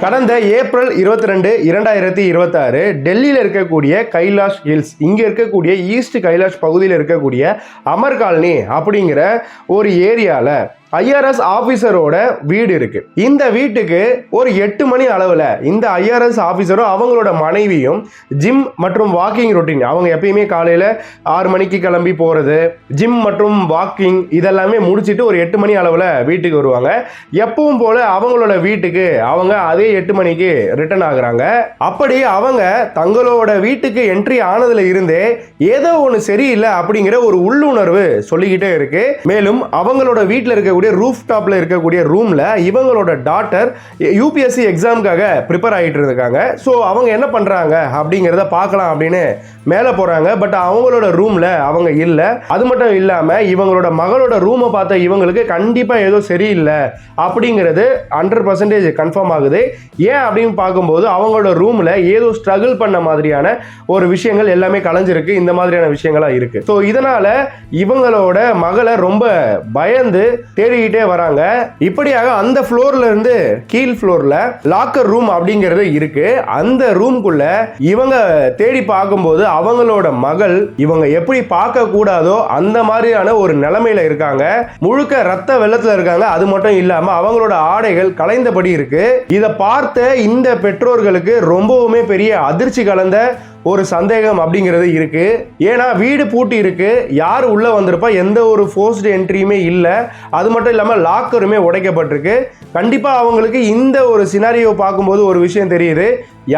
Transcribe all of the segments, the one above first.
கடந்த ஏப்ரல் 22, 2026 டெல்லியில் இருக்கக்கூடிய கைலாஷ் ஹில்ஸ், இங்க இருக்கக்கூடிய ஈஸ்ட் கைலாஷ் பகுதியில் இருக்கக்கூடிய அமர் காலனி அப்படிங்கிற ஒரு ஏரியால ஐஆர்எஸ் ஆபீசரோட வீடு இருக்கு. இந்த வீட்டுக்கு ஒரு 8 மணி அளவில் இந்த ஐஆர்எஸ் ஆபீசரும் அவங்களோட மனைவியும் ஜிம் மற்றும் வாக்கிங் ரொட்டீன், அவங்க எப்பயுமே காலையில் 6 மணிக்கு கிளம்பி போறது, ஜிம் மற்றும் வாக்கிங் இதெல்லாமே முடிச்சுட்டு ஒரு 8 மணி அளவில் வீட்டுக்கு வருவாங்க. எப்பவும் போல அவங்களோட வீட்டுக்கு அவங்க அதே 8 மணிக்கு ரிட்டர்ன் ஆகுறாங்க. அப்படி அவங்க தங்களோட வீட்டுக்கு என்ட்ரி ஆனதுல இருந்தே ஏதோ ஒன்று சரியில்லை அப்படிங்கிற ஒரு உள்ளுணர்வு சொல்லிக்கிட்டே இருக்கு. மேலும் அவங்களோட வீட்டில் இருக்கக்கூடிய ரூஃப் டாப்ல இருக்கக்கூடிய ரூம்ல இவங்களோட டாட்டர் யூபிஎஸ்சி எக்ஸாமுக்காக ப்ரிப்பேர் ஆகிட்டு இருக்காங்க. ஸோ அவங்க என்ன பண்றாங்க அப்படிங்கிறத பார்க்கலாம் அப்படின்னு மேலே போறாங்க. பட் அவங்களோட ரூம்ல அவங்க இல்லை. அது மட்டும் இல்லாம இவங்களோட மகளோட ரூமை பார்த்த இவங்களுக்கு கண்டிப்பா ஏதோ சரியில்லை அப்படிங்கிறது 100% கன்ஃபார்ம் ஆகுது. ஏன் அப்படின்னு பார்க்கும்போது அவங்களோட ரூம்ல ஏதோ ஸ்ட்ரகிள் பண்ண மாதிரியான ஒரு விஷயங்கள் எல்லாமே கலைஞ்சிருக்கு. இந்த மாதிரியான விஷயங்களா இருக்கு. ஸோ இதனால இவங்களோட மகளை ரொம்ப பயந்து தேடிக்கிட்டே வராங்க. இப்படியாக அந்த ஃப்ளோர்ல இருந்து கீழ் ஃப்ளோர்ல லாக்கர் ரூம் அப்படிங்கிறது இருக்கு. அந்த ரூம்குள்ள இவங்க தேடி பார்க்கும்போது அவங்களோட மகள் இவங்க எப்படி பார்க்க கூடாதோ அந்த மாதிரியான ஒரு நிலைமையில இருக்காங்க. முழுக்க ரத்த வெள்ளத்துல இருக்காங்க. அது மட்டும் இல்லாம அவங்களோட ஆடைகள் கலைந்தபடி இருக்கு. இதை பார்த்த இந்த பெற்றோர்களுக்கு ரொம்பவுமே பெரிய அதிர்ச்சி கலந்த ஒரு சந்தேகம் அப்படிங்கிறது இருக்கு. ஏன்னா வீடு பூட்டி இருக்கு, யார் உள்ள வந்திருப்பா, எந்த ஒரு ஃபோர்ஸ்டு என்ட்ரியுமே இல்லை. அது மட்டும் இல்லாமல் லாக்கருமே உடைக்கப்பட்டிருக்கு. கண்டிப்பாக அவங்களுக்கு இந்த ஒரு சினாரியோ பார்க்கும்போது ஒரு விஷயம் தெரியுது,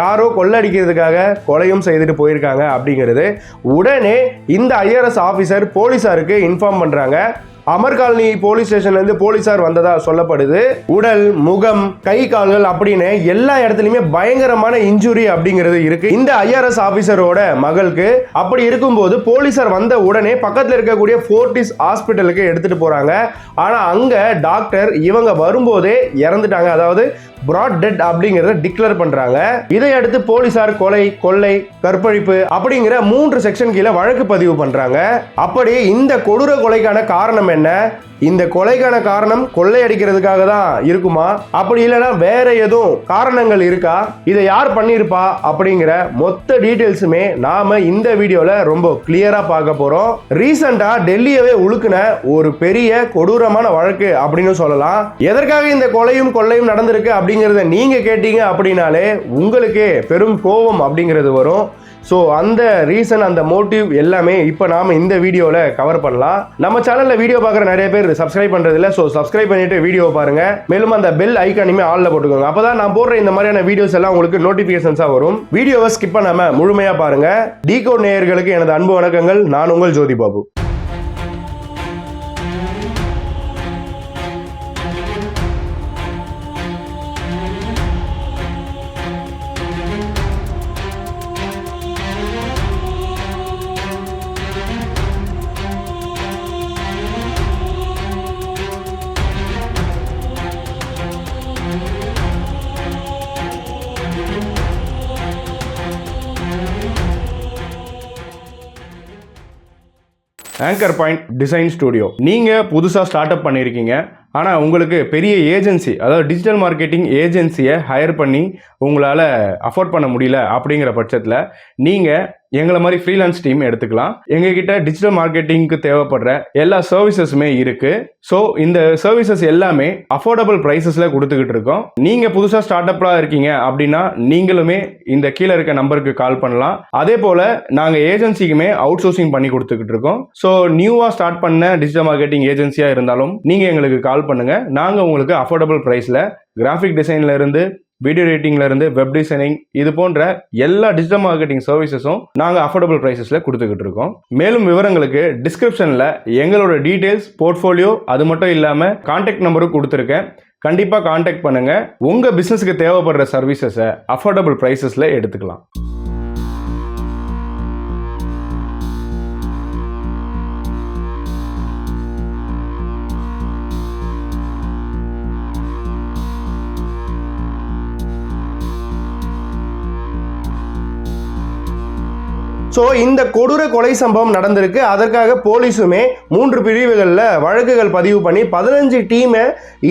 யாரோ கொள்ளடிக்கிறதுக்காக கொலையும் செய்துட்டு போயிருக்காங்க அப்படிங்கிறது. உடனே இந்த ஐஆர்எஸ் ஆஃபீஸர் போலீஸாருக்கு இன்ஃபார்ம் பண்ணுறாங்க. அமர் காலனி போலீஸ் ஸ்டேஷன்ல இருந்து போலீசார் வந்ததா சொல்லப்படுது. உடல், முகம், கை கால்கள் அப்படின்னு எல்லா இடத்துலயுமே பயங்கரமான இன்ஜுரி அப்படிங்கிறது இருக்கு இந்த ஐஆர்எஸ் ஆபீசரோட மகளுக்கு. அப்படி இருக்கும்போது போலீசார் வந்த உடனே பக்கத்துல இருக்கக்கூடிய ஃபோர்டிஸ் ஹாஸ்பிட்டலுக்கு எடுத்துட்டு போறாங்க. ஆனா அங்க டாக்டர் இவங்க வரும்போதே இறந்துட்டாங்க, அதாவது பிராட் டெட் அப்படிங்கறத டிக்ளேர் பண்றாங்க. இதை அடுத்து போலீசார் கொலை, கொள்ளை, கற்பழிப்பு அப்படிங்கிற 3 செக்ஷன் கீழே வழக்கு பதிவு பண்றாங்க. அப்படி இந்த கொடூர கொலைக்கான காரணம் என்ன, இந்த கொலைக்கான காரணம் கொள்ளையடிக்கிறதுக்காக தான் இருக்குமா, அப்படி இல்லைன்னா வேற எதுவும் காரணங்கள் இருக்கா, இதை யார் பண்ணியிருப்பா அப்படிங்கிற மொத்த டீட்டெயில்ஸுமே நாம இந்த வீடியோல ரொம்ப கிளியரா பார்க்க போறோம். ரீசெண்டா டெல்லியவே உழுக்குன ஒரு பெரிய கொடூரமான வழக்கு அப்படின்னு சொல்லலாம். எதற்காக இந்த கொலையும் கொள்ளையும் நடந்திருக்கு அப்படிங்கிறத நீங்க கேட்டீங்க அப்படின்னாலே உங்களுக்கு பெரும் கோபம் அப்படிங்கிறது வரும். ஸோ அந்த ரீசன், அந்த மோட்டிவ் எல்லாமே இப்போ நாம இந்த வீடியோவில் கவர் பண்ணலாம். நம்ம சேனலில் வீடியோ பார்க்குற நிறைய பேர் சப்ஸ்கிரைப் பண்ணுறதில்ல. ஸோ சப்ஸ்கிரைப் பண்ணிட்டு வீடியோ பாருங்க. மேலும் அந்த பெல் ஐக்கானுமே ஆல்ல போட்டுக்கோங்க. அப்போதான் நான் போடுற இந்த மாதிரியான வீடியோஸ் எல்லாம் உங்களுக்கு நோட்டிஃபிகேஷன்ஸாக வரும். வீடியோவை ஸ்கிப் பண்ணாம முழுமையாக பாருங்க. டிகோட் நேயர்களுக்கு எனது அன்பு வணக்கங்கள். நான் உங்கள் Jothi Babu. Anchor point design studio. நீங்கள் புதுசாக ஸ்டார்ட் அப் பண்ணியிருக்கீங்க, ஆனால் உங்களுக்கு பெரிய ஏஜென்சி, அதாவது டிஜிட்டல் மார்க்கெட்டிங் ஏஜென்சியை ஹையர் பண்ணி உங்களால் அஃபோர்ட் பண்ண முடியல அப்படிங்கிற பட்சத்தில் நீங்கள் எங்களை மாதிரி ஃப்ரீலான்ஸ் டீம் எடுத்துக்கலாம். எங்ககிட்ட டிஜிட்டல் மார்க்கெட்டிங்க்கு தேவைப்படுற எல்லா சர்வீசஸுமே இருக்கு. ஸோ இந்த சர்வீசஸ் எல்லாமே அஃபோர்டபுள் ப்ரைஸஸில் கொடுத்துக்கிட்டு இருக்கோம். நீங்கள் புதுசாக ஸ்டார்ட் அப்பாக இருக்கீங்க அப்படின்னா நீங்களுமே இந்த கீழே இருக்க நம்பருக்கு கால் பண்ணலாம். அதே போல் நாங்கள் ஏஜென்சிக்குமே அவுட் சோர்சிங் பண்ணி கொடுத்துக்கிட்டு இருக்கோம். ஸோ நியூவாக ஸ்டார்ட் பண்ண டிஜிட்டல் மார்க்கெட்டிங் ஏஜென்சியாக இருந்தாலும் நீங்கள் எங்களுக்கு கால் பண்ணுங்க. நாங்கள் உங்களுக்கு அஃபோர்டபுள் ப்ரைஸில் கிராஃபிக் டிசைன்ல இருந்து, வீடியோ எடிட்டிங்ல இருந்து, வெப் டிசைனிங், இது போன்ற எல்லா டிஜிட்டல் மார்க்கெட்டிங் சர்வீசஸும் நாங்கள் அஃபோர்டபுள் ப்ரைஸஸில் கொடுத்துக்கிட்டு இருக்கோம். மேலும் விவரங்களுக்கு டிஸ்கிரிப்ஷனில் எங்களோட டீட்டெயில்ஸ், போர்ட்ஃபோலியோ, அது மட்டும் இல்லாமல் கான்டாக்ட் நம்பரும் கொடுத்துருக்கேன். கண்டிப்பாக கான்டாக்ட் பண்ணுங்க. உங்கள் பிஸ்னஸுக்கு தேவைப்படுற சர்வீசஸை அஃபோர்டபுள் ப்ரைஸஸில் எடுத்துக்கலாம். ஸோ இந்த கொடூர கொலை சம்பவம் நடந்திருக்கு. அதற்காக போலீஸுமே 3 பிரிவுகளில் வழக்குகள் பதிவு பண்ணி 15 டீமை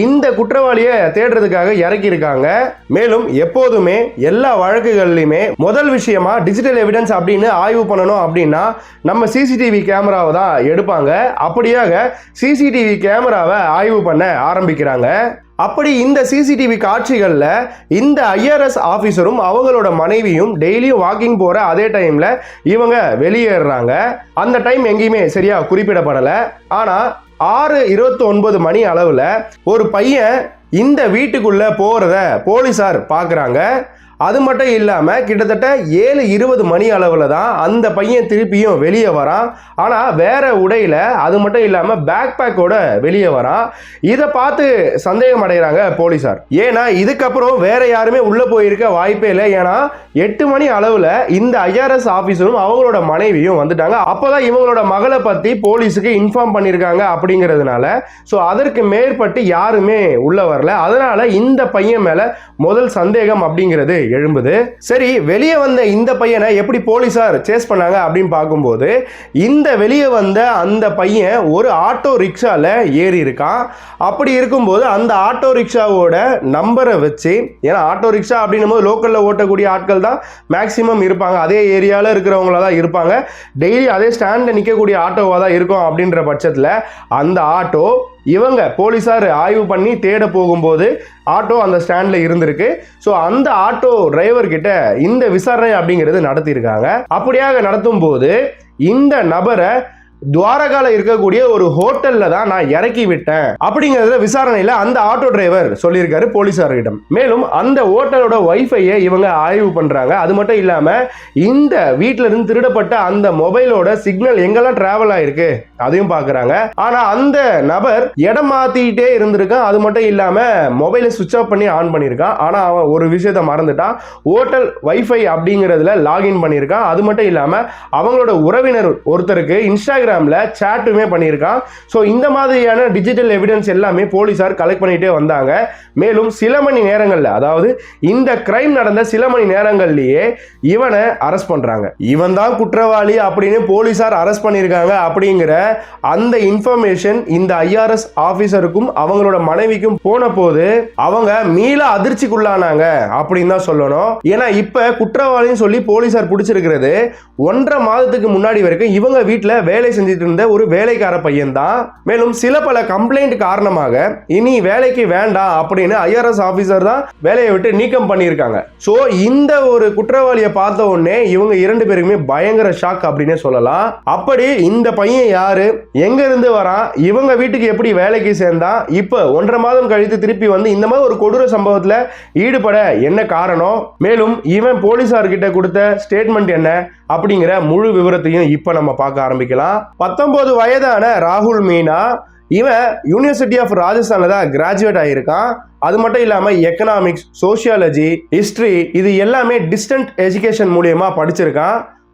இந்த குற்றவாளியை தேடுறதுக்காக இறக்கியிருக்காங்க. மேலும் எப்போதுமே எல்லா வழக்குகள்லையுமே முதல் விஷயமா டிஜிட்டல் எவிடன்ஸ் அப்படின்னு ஆய்வு பண்ணணும் அப்படின்னா நம்ம சிசிடிவி கேமராவை தான் எடுப்பாங்க. அப்படியாக சிசிடிவி கேமராவை ஆய்வு பண்ண ஆரம்பிக்கிறாங்க. அப்படி இந்த சிசிடிவி காட்சிகளில் இந்த ஐஆர்எஸ் ஆஃபீஸரும் அவங்களோட மனைவியும் டெய்லியும் வாக்கிங் போகிற அதே டைமில் இவங்க வெளியேறாங்க. அந்த டைம் எங்கேயுமே சரியா குறிப்பிடப்படலை. ஆனால் 6:29 மணி அளவில் ஒரு பையன் இந்த வீட்டுக்குள்ளே போகிறத போலீஸார் பார்க்குறாங்க. அது மட்டும் இல்லாமல் கிட்டத்தட்ட 7:20 மணி அளவில் தான் அந்த பையன் திருப்பியும் வெளியே வரான். ஆனால் வேற உடையில், அது மட்டும் இல்லாமல் பேக் பேக்கோட வெளியே வரான். இதை பார்த்து சந்தேகம் அடைகிறாங்க போலீஸார். ஏன்னா இதுக்கப்புறம் வேற யாருமே உள்ளே போயிருக்க வாய்ப்பே இல்லை. ஏன்னா 8 மணி அளவில் இந்த ஐஆர்எஸ் ஆஃபீஸரும் அவங்களோட மனைவியும் வந்துட்டாங்க. அப்போதான் இவங்களோட மகளை பற்றி போலீஸுக்கு இன்ஃபார்ம் பண்ணியிருக்காங்க. அப்படிங்கிறதுனால ஸோ அதற்கு மேற்பட்டு யாருமே உள்ள வரல. அதனால இந்த பையன் மேலே முதல் சந்தேகம் அப்படிங்கிறது எழும்புது. சரி, வெளியே வந்த இந்த பையனை எப்படி போலீஸார் சேஸ் பண்ணாங்க அப்படின்னு பார்க்கும்போது இந்த வெளியே வந்த அந்த பையன் ஒரு ஆட்டோ ரிக்ஷால ஏறி இருக்கான். அப்படி இருக்கும்போது அந்த ஆட்டோ ரிக்ஷாவோட நம்பரை வச்சு, ஏன்னா ஆட்டோ ரிக்ஷா அப்படின்னும் போது லோக்கல்ல ஓட்டக்கூடிய ஆட்கள் தான் மேக்சிமம் இருப்பாங்க, அதே ஏரியாவில் இருக்கிறவங்களா தான் இருப்பாங்க, டெய்லி அதே ஸ்டாண்டில் நிற்கக்கூடிய ஆட்டோவாக தான் இருக்கும். அப்படின்ற பட்சத்தில் அந்த ஆட்டோ இவங்க போலீஸார் ஆய்வு பண்ணி தேட போகும்போது ஆட்டோ அந்த ஸ்டாண்டில் இருந்திருக்கு. ஸோ அந்த ஆட்டோ டிரைவர் கிட்ட இந்த விசாரணை அப்படிங்கிறது நடத்தியிருக்காங்க. அப்படியாக நடத்தும் போது இந்த நபரை துவாரகால இருக்கக்கூடிய ஒரு ஹோட்டல்ல தான் நான் இறக்கி விட்டேன் அப்படிங்கறத விசாரணையில அந்த ஆட்டோ டிரைவர் சொல்லியிருக்காரு போலீசாரிடம். மேலும் அந்த ஹோட்டலோட வைஃபையை இவங்க ஆய்வு பண்றாங்க. அது மட்டும் இல்லாம இந்த வீட்டுல இருந்து திருடப்பட்ட அந்த மொபைலோட சிக்னல் எங்கெல்லாம் டிராவல் ஆயிருக்கு அதையும் பாக்குறாங்க. ஆனா அந்த நபர் இடம் மாத்திட்டே இருந்திருக்கான். அது மட்டும் இல்லாம மொபைலை சுவிட்ச் ஆஃப் பண்ணி ஆன் பண்ணியிருக்கான். ஆனா அவன் ஒரு விஷயத்த மறந்துட்டான், ஹோட்டல் வைஃபை அப்படிங்கிறதுல லாகின் பண்ணியிருக்கான். அது மட்டும் இல்லாம அவங்களோட உறவினர் ஒருத்தருக்கு இன்ஸ்டாகிராம்ல சாட்டுமே பண்ணியிருக்கான். ஸோ இந்த மாதிரியான டிஜிட்டல் எவிடன்ஸ் எல்லாமே போலீசார் கலெக்ட் பண்ணிட்டே வந்தாங்க. மேலும் சில மணி நேரங்கள்ல, அதாவது இந்த கிரைம் நடந்த சில மணி நேரங்கள்லயே இவனை அரெஸ்ட் பண்றாங்க. இவன் தான் குற்றவாளி அப்படின்னு போலீசார் அரெஸ்ட் பண்ணியிருக்காங்க அப்படிங்கிற அந்த இன்ஃபர்மேஷன் இந்த ஐஆர்எஸ் ஆபீசருக்கும் அவங்களோட மனைவிக்கும் போன போது அவங்க மீள அதிர்ச்சிக்குள்ளானாங்க அப்படின்னு தான் சொல்லணும். ஏன்னா இப்ப குற்றவாளின்னு சொல்லி போலீசார் பிடிச்சிருக்கிறது 1.5 மாதத்துக்கு முன்னாடி வரைக்கும் இவங்க வீட்டில் வேலை செஞ்சுட்டு இருந்த ஒரு வேலைக்கார பையன் தான். மேலும் சில பல கம்ப்ளைண்ட் காரணமாக இனி வேலைக்கு வேண்டாம் அப்படின்னு ஐஆர்எஸ் ஆபீசர் தான் வேலையை விட்டு நீக்கம் பண்ணியிருக்காங்க. ஸோ இந்த ஒரு குற்றவாளியை பார்த்த உடனே இவங்க 2 பேருக்குமே பயங்கர ஷாக் அப்படின்னே சொல்லலாம். அப்படி இந்த பையன் யாரு, எங்க இருந்து வரான், இவங்க வீட்டுக்கு எப்படி வேலைக்கு சேர்ந்தான், இப்ப 1.5 மாதம் கழித்து திருப்பி வந்து இந்த மாதிரி ஒரு கொடூர சம்பவத்தில் ஈடுபட என்ன காரணம், மேலும் இவன் போலீசார்கிட்ட கொடுத்த ஸ்டேட்மெண்ட் என்ன அப்படிங்கிற முழு விவரத்தையும் இப்ப நம்ம பார்க்க ஆரம்பிக்கலாம். 19 வயதான ராகுல் மீனா இவன் யூனிவர்சிட்டி ஆஃப் ராஜஸ்தான்ல தான் கிராஜுவேட் ஆகியிருக்கான். அது மட்டும் இல்லாமல் எக்கனாமிக்ஸ், சோசியாலஜி, ஹிஸ்ட்ரி இது எல்லாமே டிஸ்டன்ட் எஜுகேஷன் மூலியமா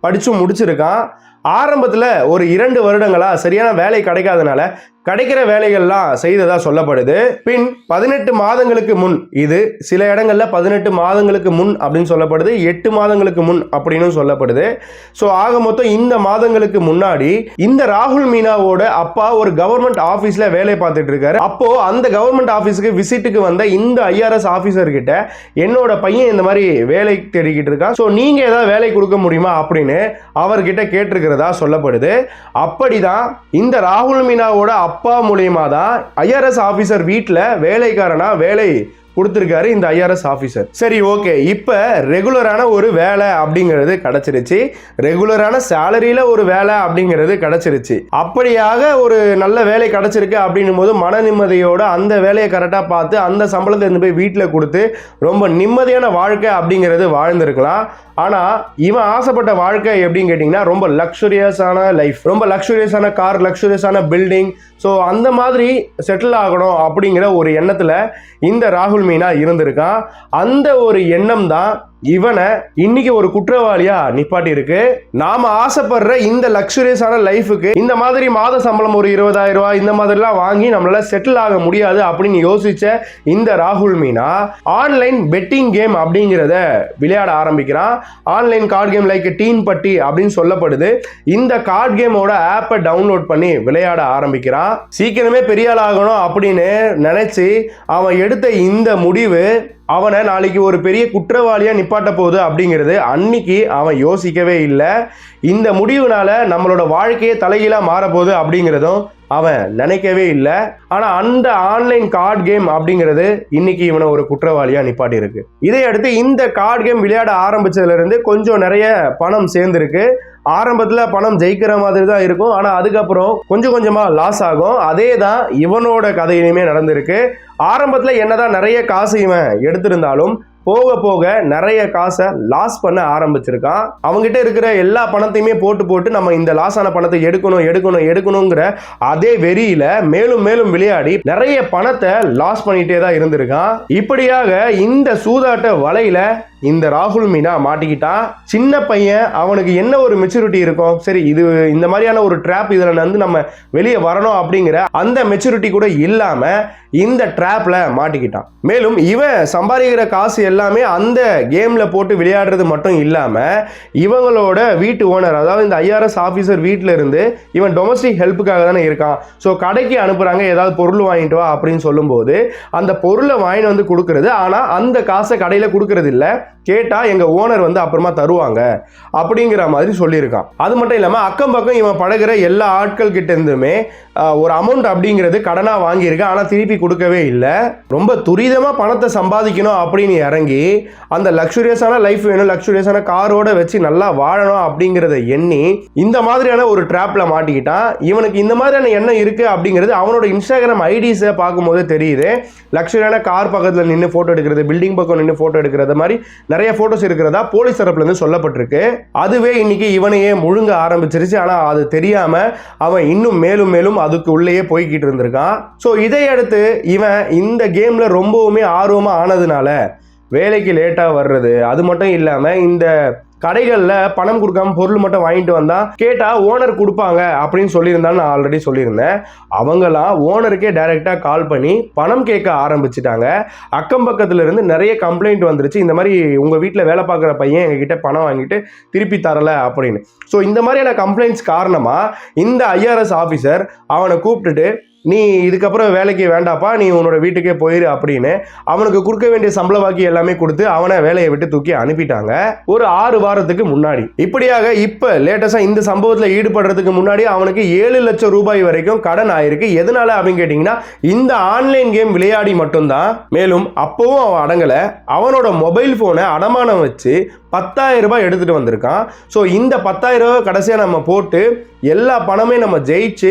படிச்சு முடிச்சிருக்கான். ஆரம்பத்தில் ஒரு 2 வருடங்களா சரியான வேலை கிடைக்காதனால கிடைக்கிற வேலைகள்லாம் செய்ததா சொல்லப்படுது. பின் 18 மாதங்களுக்கு முன், இது சில இடங்கள்ல 18 மாதங்களுக்கு முன் அப்படின்னு சொல்லப்படுது, 8 மாதங்களுக்கு முன் அப்படின்னு சொல்லப்படுது. ஸோ ஆக மொத்தம் இந்த மாதங்களுக்கு முன்னாடி இந்த ராகுல் மீனாவோட அப்பா ஒரு கவர்மெண்ட் ஆஃபீஸ்ல வேலை பார்த்துட்டு இருக்காரு. அப்போ அந்த கவர்மெண்ட் ஆஃபீஸுக்கு விசிட்டுக்கு வந்த இந்த ஐஆர்எஸ் ஆஃபீஸர் கிட்ட என்னோட பையன் இந்த மாதிரி வேலை தேடிக்கிட்டு இருக்கான், ஸோ நீங்க ஏதாவது வேலை கொடுக்க முடியுமா அப்படின்னு அவர்கிட்ட கேட்டிருக்கிறதா சொல்லப்படுது. அப்படிதான் இந்த ராகுல் மீனாவோட அப்பா மூலியமா தான் ஐஆர்எஸ் ஆபீசர் வீட்டில் வேலைக்காரனா வேலை கொடுத்திருக்காரு இந்த ஐஆர்எஸ் ஆபீசர். சரி, ஓகே, இப்ப ரெகுலரான ஒரு வேலை அப்படிங்கிறது கிடைச்சிருச்சு, ரெகுலரான சேலரியில ஒரு வேலை அப்படிங்கிறது கிடைச்சிருச்சு. அப்படியாக ஒரு நல்ல வேலை கிடைச்சிருக்கு அப்படின்னும் போது மன நிம்மதியோட அந்த வேலையை கரெக்டா பார்த்து அந்த சம்பளத்தை இருந்து போய் வீட்டில் கொடுத்து ரொம்ப நிம்மதியான வாழ்க்கை அப்படிங்கிறது வாழ்ந்திருக்கலாம். ஆனா இவன் ஆசைப்பட்ட வாழ்க்கை எப்படின்னு கேட்டீங்கன்னா ரொம்ப லக்ஸுரியஸான லைஃப், ரொம்ப லக்ஸுரியஸான கார், லக்ஸுரியஸான பில்டிங், ஸோ அந்த மாதிரி செட்டில் ஆகணும் அப்படிங்கிற ஒரு எண்ணத்துல இந்த ராகுல் மீனா இருந்திருக்கான். அந்த ஒரு எண்ணம் தான் இவனை இன்னைக்கு ஒரு குற்றவாளியா நிப்பாட்டி இருக்கு. நாம ஆசைப்படுற இந்த லக்ஸுரியஸான லைஃபுக்கு இந்த மாதிரி மாத சம்பளம் ஒரு 20,000 ரூபாய் இந்த மாதிரிலாம் வாங்கி நம்மளால செட்டில் ஆக முடியாது அப்படின்னு யோசிச்ச இந்த ராகுல் மீனா ஆன்லைன் பெட்டிங் கேம் அப்படிங்கிறத விளையாட ஆரம்பிக்கிறான். Online card game like Teen Patti அப்படின்னு சொல்லப்படுது. இந்த கார்டு கேமோட ஆப்பை டவுன்லோட் பண்ணி விளையாட ஆரம்பிக்கிறான். சீக்கிரமே பெரிய ஆள் ஆகணும் அப்படின்னு நினைச்சு அவன் எடுத்த இந்த முடிவு அவனை நாளைக்கு ஒரு பெரிய குற்றவாளியா நிப்பாட்ட போகுது அப்படிங்கிறது அன்னைக்கு அவன் யோசிக்கவே இல்லை. இந்த முடிவுனால நம்மளோட வாழ்க்கையே தலைகீழா மாறப்போகுது அப்படிங்கிறதும் அவன் நினைக்கவே இல்லை. ஆனா அந்த ஆன்லைன் கார்டு கேம் அப்படிங்கிறது இன்னைக்கு இவனை ஒரு குற்றவாளியா நிப்பாட்டி இருக்கு. இதையடுத்து இந்த கார்டு கேம் விளையாட ஆரம்பிச்சதுல இருந்து கொஞ்சம் நிறைய பணம் சேர்ந்துருக்கு. ஆரம்பத்துல பணம் ஜெயிக்கிற மாதிரி தான் இருக்கும், ஆனா அதுக்கப்புறம் கொஞ்சம் கொஞ்சமா லாஸ் ஆகும். அதே தான் இவனோட கதையிலுமே நடந்திருக்கு. ஆரம்பத்துல என்னதான் நிறைய காசு இவன் எடுத்திருந்தாலும் போக போக நிறைய காசை லாஸ் பண்ண ஆரம்பிச்சிருக்கான். அவங்ககிட்ட இருக்கிற எல்லா பணத்தையுமே போட்டு நம்ம இந்த லாஸ் ஆன பணத்தை எடுக்கணுங்கிற அதே வெறியில மேலும் மேலும் விளையாடி நிறைய பணத்தை லாஸ் பண்ணிட்டே தான் இருந்திருக்கான். இப்படியாக இந்த சூதாட்ட வலையில இந்த ராகுல் மீனா மாட்டிக்கிட்டான். சின்ன பையன், அவனுக்கு என்ன ஒரு மெச்சூரிட்டி இருக்கும், சரி இது இந்த மாதிரியான ஒரு ட்ராப் இதுல வந்து நம்ம வெளியே வரணும் அப்படிங்கிற அந்த மெச்சூரிட்டி கூட இல்லாம இந்த ட்ராப்ல மாட்டிக்கிட்டான். மேலும் இவன் சம்பாதிக்கிற காசு எல்லாமே அந்த கேம்ல போட்டு விளையாடுறது மட்டும் இல்லாம இவங்களோட வீட்டு ஓனர், அதாவது இந்த IRS ஆபீசர் வீட்டில இருந்து இவன் டொமஸ்டிக் ஹெல்ப்புக்காக தானே இருக்கான். ஸோ கடைக்கு அனுப்புறாங்க, ஏதாவது பொருள் வாங்கிட்டு வா அப்படின்னு சொல்லும்போது அந்த பொருளை வாங்கிட்டு வந்து கொடுக்கறது. ஆனா அந்த காசை கடையில கொடுக்கறது இல்லை, கேட்டா எங்க ஓனர் வந்து அப்புறமா தருவாங்க அப்படிங்கிற மாதிரி சொல்லியிருக்கான். அது மட்டும் இல்லாம அக்கம் பக்கம் இவன் பழகிற எல்லா ஆட்கள் கிட்ட இருந்துமே ஒரு அமௌண்ட் அப்படிங்கிறது கடனா வாங்கியிருக்கான், ஆனா திருப்பி கொடுக்கவே இல்லை. ரொம்ப துரிதமா பணத்தை சம்பாதிக்கணும் அப்படின்னு இறங்கி அந்த லக்ஸுரியஸான லைஃப் வேணும், லக்ஸுரியஸான காரோட வச்சு நல்லா வாழணும் அப்படிங்கிறத எண்ணி இந்த மாதிரியான ஒரு ட்ராப்ல மாட்டிக்கிட்டான். இவனுக்கு இந்த மாதிரியான எண்ணம் இருக்கு அப்படிங்கிறது அவனோட இன்ஸ்டாகிராம் ஐடிஸை பார்க்கும்போது தெரியுது. லக்ஸுரியான கார் பக்கத்தில் நின்று போட்டோ எடுக்கிறது, பில்டிங் பக்கம் நின்று போட்டோ எடுக்கிறது மாதிரி நிறைய போட்டோஸ் இருக்கிறதா போலீஸ் தரப்புல இருந்து சொல்லப்பட்டிருக்கு. அதுவே இன்னைக்கு இவனையே முழுங்க ஆரம்பிச்சிருச்சு. ஆனா அது தெரியாம அவன் இன்னும் மேலும் மேலும் அதுக்கு உள்ளேயே போய்கிட்டு இருந்திருக்கான். ஸோ இதையடுத்து இவன் இந்த கேம்ல ரொம்பவுமே ஆர்வமா ஆனதுனால வேலைக்கு லேட்டா வர்றது, அது மட்டும் இல்லாம இந்த கடைகளில் பணம் கொடுக்காம பொருள் மட்டும் வாங்கிட்டு வந்தா கேட்டா ஓனர் கொடுப்பாங்க அப்படின்னு சொல்லியிருந்தான்னு நான் ஆல்ரெடி சொல்லியிருந்தேன். அவங்களாம் ஓனருக்கே டைரக்டா கால் பண்ணி பணம் கேட்க ஆரம்பிச்சுட்டாங்க. அக்கம் பக்கத்துல இருந்து நிறைய கம்ப்ளைண்ட் வந்துருச்சு, இந்த மாதிரி உங்க வீட்டில் வேலை பார்க்குற பையன் எங்ககிட்ட பணம் வாங்கிட்டு திருப்பி தரல அப்படின்னு. ஸோ இந்த மாதிரியான கம்ப்ளைண்ட்ஸ் காரணமா இந்த IRS ஆஃபீஸர் அவனை கூப்பிட்டுட்டு நீ இதுக்கப்புறம் வேலைக்கு வேண்டாப்பா, நீ உன்னோட வீட்டுக்கே போயிரு அப்படின்னு அவனுக்கு கொடுக்க வேண்டிய சம்பள பாக்கி எல்லாமே கொடுத்து அவனை வேலையை விட்டு தூக்கி அனுப்பிட்டாங்க ஒரு 6 வாரத்துக்கு முன்னாடி. இப்படியாக இப்ப லேட்டஸ்டா இந்த சம்பவத்துல ஈடுபடுறதுக்கு முன்னாடி அவனுக்கு 7 லட்சம் ரூபாய் வரைக்கும் கடன் ஆயிருக்கு. எதனால அப்படின்னு கேட்டீங்கன்னா இந்த ஆன்லைன் கேம் விளையாடி மட்டும்தான். மேலும் அப்பவும் அவன் அடங்கல, அவனோட மொபைல் போனை அடமானம் வச்சு 10,000 ரூபாய் எடுத்துட்டு வந்திருக்கான். ஸோ இந்த 10,000 ரூபாய் கடைசியாக நம்ம போட்டு எல்லா பணமே நம்ம ஜெயிச்சு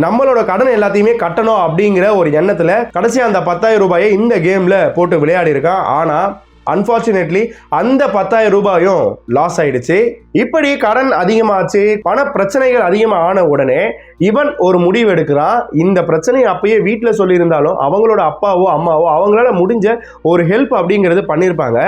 நம்மளோட கடன் எல்லாத்தையுமே கட்டணும் அப்படிங்கிற ஒரு எண்ணத்தில் கடைசியாக அந்த 10,000 ரூபாயை இந்த கேமில் போட்டு விளையாடி இருக்கான். ஆனால் அன்பார்ச்சுனேட்லி அந்த 10,000 ரூபாயும் லாஸ் ஆயிடுச்சு. இப்படி கடன் அதிகமாச்சு, பண பிரச்சனைகள் அதிகமாக ஆன உடனே இவன் ஒரு முடிவு எடுக்கிறான். இந்த பிரச்சனையை அப்பயே வீட்டில் சொல்லியிருந்தாலும் அவங்களோட அப்பாவோ அம்மாவோ அவங்களால முடிஞ்ச ஒரு ஹெல்ப் அப்படிங்கிறது பண்ணியிருப்பாங்க.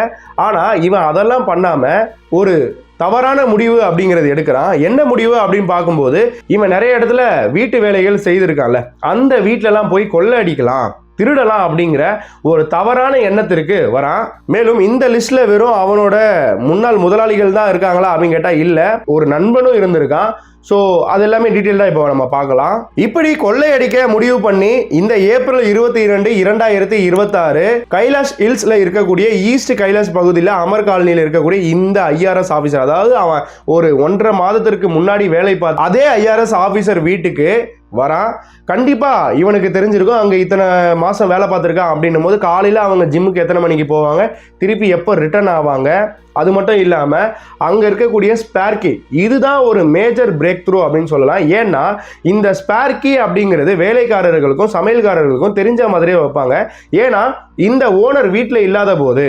ஆனால் இவன் அதெல்லாம் பண்ணாமல் ஒரு தவறான முடிவு அப்படிங்கிறது எடுக்கிறான். என்ன முடிவு அப்படின்னு பார்க்கும்போது இவன் நிறைய இடத்துல வீட்டு வேலைகள் செய்திருக்கான்ல, அந்த வீட்டிலலாம் போய் கொள்ளை அடிக்கலாம், திருடலாம் அப்படிங்கிற ஒரு தவறான எண்ணத்திற்கு வரான். மேலும் இந்த லிஸ்ட்ல வெறும் அவனோட முன்னாள் முதலாளிகள் தான் இருக்காங்களா அப்படின்னு கேட்டா இல்ல, ஒரு நண்பனும் இருந்திருக்கான். ஸோ அது எல்லாமே டீட்டெயில்டாக இப்போ நம்ம பார்க்கலாம். இப்படி கொள்ளையடிக்க முடிவு பண்ணி இந்த ஏப்ரல் 22, 2026 கைலாஷ் ஹில்ஸ்ல இருக்கக்கூடிய ஈஸ்ட் கைலாஷ் பகுதியில் அமர் காலனியில் இருக்கக்கூடிய இந்த IRS ஆஃபீஸர், அதாவது அவன் ஒரு 1.5 மாதத்திற்கு முன்னாடி வேலை பார்த்து அதே IRS ஆஃபீஸர் வீட்டுக்கு வரான். கண்டிப்பா இவனுக்கு தெரிஞ்சிருக்கும் அங்க இத்தனை மாசம் வேலை பார்த்துருக்கான் அப்படின்னும் போது காலையில அவங்க ஜிம்முக்கு எத்தனை மணிக்கு போவாங்க, திருப்பி எப்போ ரிட்டர்ன் ஆவாங்க. அது மட்டும் இல்லாம அங்க இருக்கக்கூடிய ஸ்பேர்கி, இதுதான் ஒரு மேஜர் பிரேக் த்ரூ அப்படின்னு சொல்லலாம். ஏன்னா இந்த ஸ்பேர்கி அப்படிங்கிறது வேலைக்காரர்களுக்கும் சமையல்காரர்களுக்கும் தெரிஞ்ச மாதிரியே வைப்பாங்க. ஏன்னா இந்த ஓனர் வீட்டில் இல்லாத போது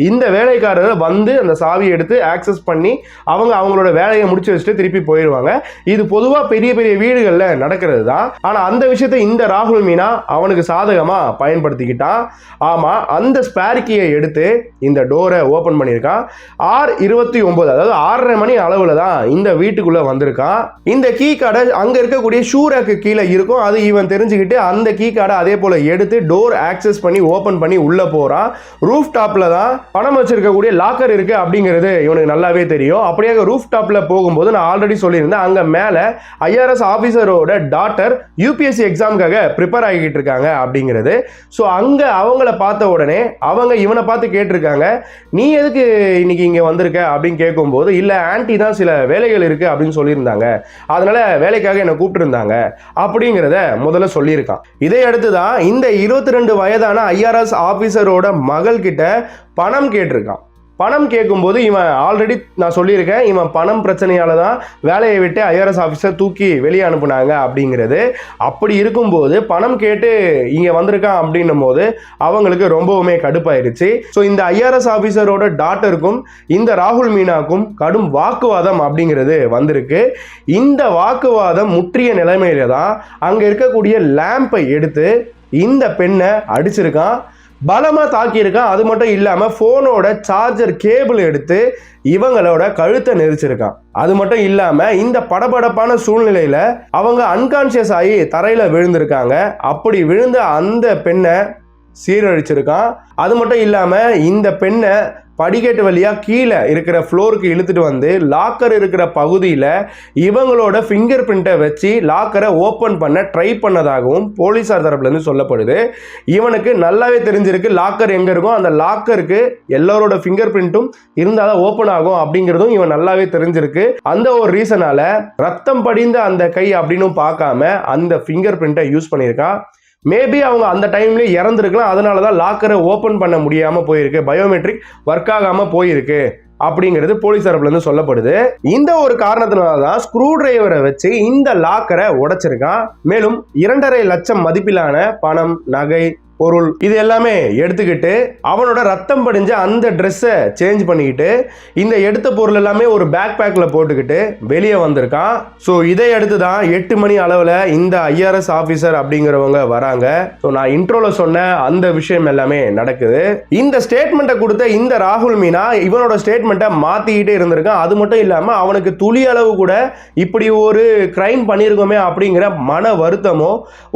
இந்த வேலைக்காரர் வந்து அந்த சாவியை எடுத்து ஆக்சஸ் பண்ணி அவங்களோட வேலையை முடிச்சு வச்சுட்டு திருப்பி போயிடுவாங்க. இது பொதுவாக பெரிய பெரிய வீடுகளில் நடக்கிறது தான். ஆனால் அந்த விஷயத்தை இந்த ராகுல் மீனா அவனுக்கு சாதகமாக பயன்படுத்திக்கிட்டான். ஆமாம், அந்த ஸ்பேர் கீயை எடுத்து இந்த டோரை ஓப்பன் பண்ணியிருக்கான். 6:29 அதாவது 6:30 மணி அளவில் தான் இந்த வீட்டுக்குள்ளே வந்திருக்கான். இந்த கீ கார்டை அங்கே இருக்கக்கூடிய ஷூ ரேக்கு கீழே இருக்கும். அது இவன் தெரிஞ்சுக்கிட்டு அந்த கீ கார்டை அதே போல் எடுத்து டோர் ஆக்சஸ் பண்ணி ஓப்பன் பண்ணி உள்ளே போகிறான். ரூஃப் டாப்பில் தான் பணம் வச்சிருக்கக்கூடிய லாக்கர் இருக்கு அப்படிங்கிறது இவனுக்கு நல்லாவே தெரியும். அப்படியே ரூஃப் டாப்பில் போகும்போது நான் ஆல்ரெடி சொல்லியிருந்தேன், அங்கே மேலே ஐஆர்எஸ் ஆஃபீஸரோட டாட்டர் யூபிஎஸ்சி எக்ஸாமுக்காக ப்ரிப்பேர் ஆகிக்கிட்டு இருக்காங்க அப்படிங்கிறது. ஸோ அங்கே அவங்கள பார்த்த உடனே அவங்க இவனை பார்த்து கேட்டிருக்காங்க, நீ எதுக்கு இன்னைக்கு இங்கே வந்திருக்க அப்படின்னு கேட்கும்போது, இல்லை ஆன்டி தான் சில வேலைகள் இருக்கு அப்படின்னு சொல்லியிருந்தாங்க, அதனால வேலைக்காக என்னை கூப்பிட்டுருந்தாங்க அப்படிங்கிறத முதல்ல சொல்லியிருக்கான். இதை அடுத்து தான் இந்த 22 வயதான ஐஆர்எஸ் ஆஃபீஸரோட மகள் கிட்ட பணம் கேட்டிருக்கான். பணம் கேட்கும்போது இவன் ஆல்ரெடி நான் சொல்லியிருக்கேன், இவன் பணம் பிரச்சனையால தான் வேலையை விட்டு ஐஆர்எஸ் ஆஃபீஸர் தூக்கி வெளியே அனுப்புனாங்க அப்படிங்கிறது. அப்படி இருக்கும்போது பணம் கேட்டு இங்கே வந்திருக்கான் அப்படின்னும் போது அவங்களுக்கு ரொம்பவுமே கடுப்பாயிருச்சு. ஸோ இந்த ஐஆர்எஸ் ஆஃபீஸரோட டாட்டருக்கும் இந்த ராகுல் மீனாக்கும் கடும் வாக்குவாதம் அப்படிங்கிறது வந்திருக்கு. இந்த வாக்குவாதம் முற்றிய நிலைமையில தான் அங்கே இருக்கக்கூடிய லேம்பை எடுத்து இந்த பெண்ணை அடிச்சிருக்கான், பலமா தாக்கியிருக்கான். அது மட்டும் இல்லாம போனோட சார்ஜர் கேபிள் எடுத்து இவங்களோட கழுத்தை நெரிச்சிருக்கான். அது மட்டும் இல்லாம இந்த படபடப்பான சூழ்நிலையில அவங்க அன்கான்சியஸ் ஆகி தரையில விழுந்திருக்காங்க. அப்படி விழுந்த அந்த பெண்ணை சீரழிச்சிருக்கான். அது மட்டும் இல்லாம இந்த பெண்ணை படிக்கட்டு வழியா கீழே இருக்கிற ஃப்ளோருக்கு இழுத்துட்டு வந்து லாக்கர் இருக்கிற பகுதியில் இவங்களோட ஃபிங்கர் பிரிண்ட்டை வச்சு லாக்கரை ஓப்பன் பண்ண ட்ரை பண்ணதாகவும் போலீஸார் தரப்புலேருந்து சொல்லப்படுது. இவனுக்கு நல்லாவே தெரிஞ்சிருக்கு லாக்கர் எங்கே இருக்கும், அந்த லாக்கருக்கு எல்லாரோட ஃபிங்கர் பிரிண்ட்டும் இருந்தால் தான் ஓப்பன் ஆகும் அப்படிங்கிறதும் இவன் நல்லாவே தெரிஞ்சிருக்கு. அந்த ஒரு ரீசனால ரத்தம் படிந்த அந்த கை அப்படின்னு பார்க்காம அந்த ஃபிங்கர் பிரிண்ட்டை யூஸ் பண்ணியிருக்கான். மேபி அவங்க அந்த டைம்லேயே இறந்துருக்கலாம், அதனால தான் லாக்கரை ஓப்பன் பண்ண முடியாமல் போயிருக்கு, பயோமெட்ரிக் ஒர்க் ஆகாமல் போயிருக்கு அப்படிங்கிறது போலீஸ் தரப்புலேருந்து சொல்லப்படுது. இந்த ஒரு காரணத்தினால தான் ஸ்க்ரூ டிரைவரை வச்சு இந்த லாக்கரை உடைச்சிருக்கான். மேலும் 2.5 லட்சம் மதிப்பிலான பணம், நகை, பொருள் இது எல்லாமே எடுத்துக்கிட்டு அவனோட ரத்தம் படிஞ்ச அந்த ட்ரெஸ்ஸை சேஞ்ச் பண்ணிக்கிட்டு இந்த எடுத்த பொருள் எல்லாமே ஒரு பேக் பேக்கில் போட்டுக்கிட்டு வெளியே வந்திருக்கான். ஸோ இதை அடுத்து தான் 8 மணி அளவில் இந்த ஐஆர்எஸ் ஆஃபீஸர் அப்படிங்கிறவங்க வராங்க. ஸோ நான் இன்ட்ரோவில் சொன்ன அந்த விஷயம் எல்லாமே நடக்குது. இந்த ஸ்டேட்மெண்ட்டை கொடுத்த இந்த ராகுல் மீனா இவனோட ஸ்டேட்மெண்ட்டை மாற்றிக்கிட்டே இருந்திருக்கான். அது மட்டும் இல்லாமல் அவனுக்கு துளி அளவு கூட இப்படி ஒரு கிரைம் பண்ணியிருக்கோமே அப்படிங்கிற மன வருத்தமோ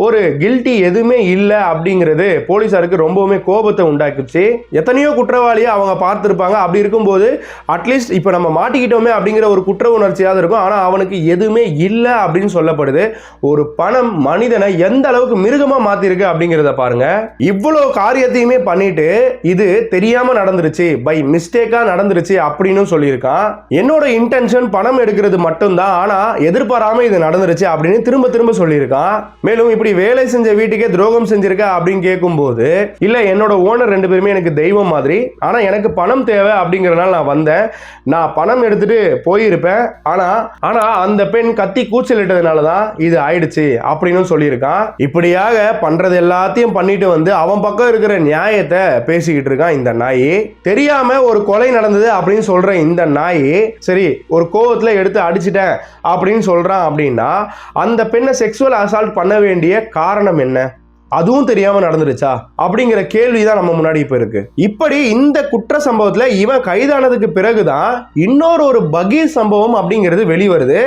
ஒரு கில்ட்டி எதுவுமே இல்லை அப்படிங்கிறது போலீசாருக்கு ரொம்பவுமே கோபத்தை உண்டாக்குச்சு. எத்தனையோ குற்றவாளியை அவங்க பார்த்திருப்பாங்க. அப்படி இருக்கும்போது அட்லீஸ்ட் இப்போ நம்ம மாட்டிக்கிட்டோமே அப்படிங்கிற ஒரு குற்ற உணர்ச்சியாவது இருக்கும். ஆனால் அவனுக்கு எதுவுமே இல்லை அப்படின்னு சொல்லப்படுது. ஒரு பணம் மனிதனை எந்த அளவுக்கு மிருகமா மாத்திருக்கு அப்படிங்கிறத பாருங்க. இவ்வளவு காரியத்தையுமே பண்ணிட்டு இது தெரியாம நடந்துருச்சு, பை மிஸ்டேக்கா நடந்துருச்சு அப்படின்னு சொல்லியிருக்கான். என்னோட இன்டென்ஷன் பணம் எடுக்கிறது மட்டும்தான், ஆனா எதிர்பாராம இது நடந்துருச்சு அப்படின்னு திரும்ப திரும்ப சொல்லியிருக்கான். மேலும் இப்படி வேலை செஞ்ச வீட்டுக்கே துரோகம் செஞ்சிருக்க அப்படின்னு போது இல்ல என்னோட ஓனர் 2 பேருமே எனக்கு தெய்வம் மாதிரி, ஆனா எனக்கு பணம் தேவை அப்படிங்கறனால நான் வந்தேன், நான் பணம் எடுத்துட்டு போயிருப்பேன், ஆனா அந்த பெண் கத்தி கூச்சலிட்டதுனால தான் இது ஆயிடுச்சு அப்படின்னு சொல்லியிருக்கான். இப்படியாக பண்றது எல்லாத்தையும் பண்ணிட்டு வந்து அவன் பக்கம் இருக்கிற நியாயத்தை பேசிக்கிட்டு இருக்கான் இந்த நாய். தெரியாம ஒரு கொலை நடந்தது அப்படின்னு சொல்ற இந்த நாய் சரி ஒரு கோவத்துல எடுத்து அடிச்சிட்டேன் அப்படின்னு சொல்றான் அப்படின்னா அந்த பெண்ணை செக்ஸுவல் அசால்ட் பண்ண வேண்டிய காரணம் என்ன? அதுவும் தெரியாம நடந்துருச்சா அப்படிங்கிற கேள்விதான் நம்ம முன்னாடி இப்ப இருக்கு. இப்படி இந்த குற்ற சம்பவத்துல இவன் கைதானதுக்கு பிறகுதான் இன்னொரு ஒரு பகீர் சம்பவம் அப்படிங்கிறது வெளிவருது.